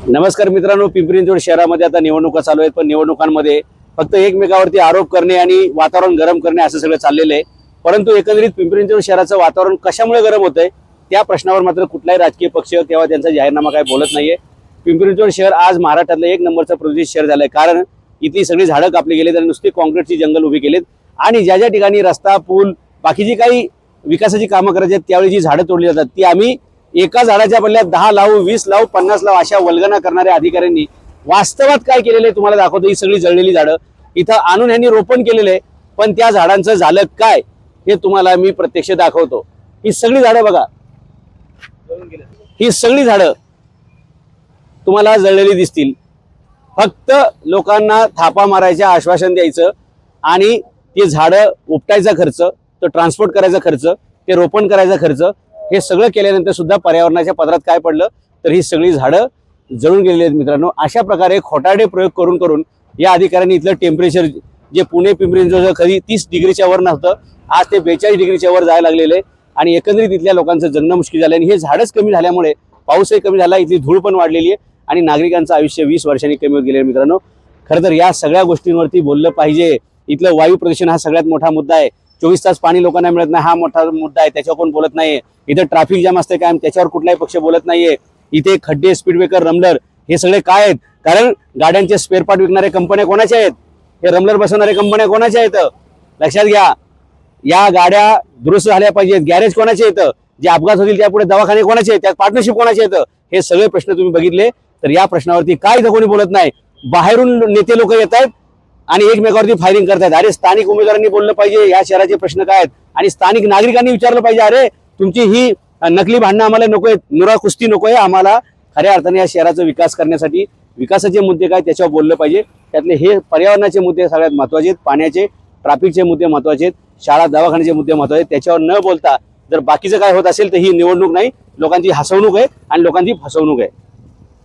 नमस्कार मित्रांनो, पिंपरी चिंचवड शहरामध्ये आता निवडणुका चालू आहेत, पण निवडणुकांमध्ये फक्त एकमेकावरती आरोप करणे आणि वातावरण गरम करणे असं सगळं चाललेलं आहे। परंतु एकंदरीत पिंपरी चिंचवड शहराचं वातावरण कशामुळे गरम होतंय त्या प्रश्नावर मात्र कुठलाही राजकीय पक्ष किंवा त्यांचा जाहीरनामा काय बोलत नाहीये। पिंपरी चिंचवड शहर आज महाराष्ट्रातलं एक नंबरचं प्रदूषित शहर झालंय, कारण इथली सगळी झाडं कापली गेलीत आणि नुसती काँक्रीटची जंगल उभी केलीत आणि ज्या ज्या ठिकाणी रस्ता पूल बाकी जी काही विकासाची कामं करायची आहेत त्यावेळी जी झाडं तोडली जातात ती आम्ही एका झाडाच्या बदल्यात 10 लावू, 20 लावू, 50 लावू अशा वल्गना करणाऱ्या अधिकाऱ्यांनी वास्तवात काय केलेलं आहे तुम्हाला दाखवतो। ही सगळी जळलेली झाडं इथं आणून यांनी रोपण केलेलं आहे, पण त्या झाडांचं झालं काय हे तुम्हाला मी प्रत्यक्ष दाखवतो। ही सगळी झाडं बघा, ही सगळी झाडं तुम्हाला जळलेली दिसतील। फक्त लोकांना थापा मारायचं आश्वासन द्यायचं आणि ते झाडं उपटायचा खर्च, तो ट्रान्सपोर्ट करायचा खर्च, ते रोपण करायचा खर्च, हे सगळं केल्यानंतर सुद्धा पर्यावरणाच्या पदरात काय पडलं तर ही सगळी झाडं जळून गेलेली आहेत। मित्रांनो, अशा प्रकारे खोटारडे प्रयोग करून करून या अधिकाऱ्यांनी इथलं टेम्परेचर जे पुणे पिंपरी चिंचवड कधी 30 डिग्रीच्या वर नव्हतं, आज ते 42 डिग्रीच्या वर जायला लागलेलं आहे आणि एकंदरीत इथल्या लोकांचं जगणं मुश्किल झालं। आणि हे झाडच कमी झाल्यामुळे पाऊसही कमी झाला, इथली धूळ पण वाढलेली आहे आणि नागरिकांचं आयुष्य 20 वर्षांनी कमी होत गेले। मित्रांनो, खरं तर या सगळ्या गोष्टींवरती बोललं पाहिजे। इथलं वायू प्रदूषण हा सगळ्यात मोठा मुद्दा आहे। 24 तास पाणी लोकांना मिळत नाही हा मोठा मुद्दा आहे, त्याच्यावर कोण बोलत नाहीये। इथे ट्रॅफिक जाम असते काय त्याच्यावर कुठलाही पक्ष बोलत नाहीये। इथे खड्डे, स्पीड ब्रेकर, रमलर हे सगळे काय आहेत, कारण गाड्यांचे स्पेअर पार्ट विकणारे कंपन्या कोणाच्या आहेत, हे रमलर बसवणारे कंपन्या कोणाच्या आहेत लक्षात घ्या। या गाड्या दुरुस्त झाल्या पाहिजेत, गॅरेज कोणाचे आहेत, जे अपघात होतील त्यापुढे दवाखाने कोणाचे आहेत, त्यात पार्टनरशिप कोणाचे आहेत, हे सगळे प्रश्न तुम्ही बघितले तर या प्रश्नावरती काय इथं कोणी बोलत नाही। बाहेरून नेते लोक येत आहेत आणि एकमेकावरती फायरिंग करतायत। अरे स्थानिक उमेदवारांनी बोललं पाहिजे या शहराचे प्रश्न काय आहेत आणि स्थानिक नागरिकांनी विचारलं पाहिजे, अरे तुमची ही नकली भांडणं आम्हाला नकोय, नुरा कुस्ती नकोय, आम्हाला खऱ्या अर्थाने या शहराचा विकास करण्यासाठी विकासाचे मुद्दे काय त्याच्यावर बोललं पाहिजे। त्यातले हे पर्यावरणाचे मुद्दे सगळ्यात महत्त्वाचे आहेत, पाण्याचे, ट्रॅफिकचे मुद्दे महत्त्वाचे आहेत, शाळा दवाखान्याचे मुद्दे महत्त्वाचे आहेत। त्याच्यावर न बोलता जर बाकीचं काय होत असेल तर ही निवडणूक नाही, लोकांची हसवणूक आहे आणि लोकांची फसवणूक आहे।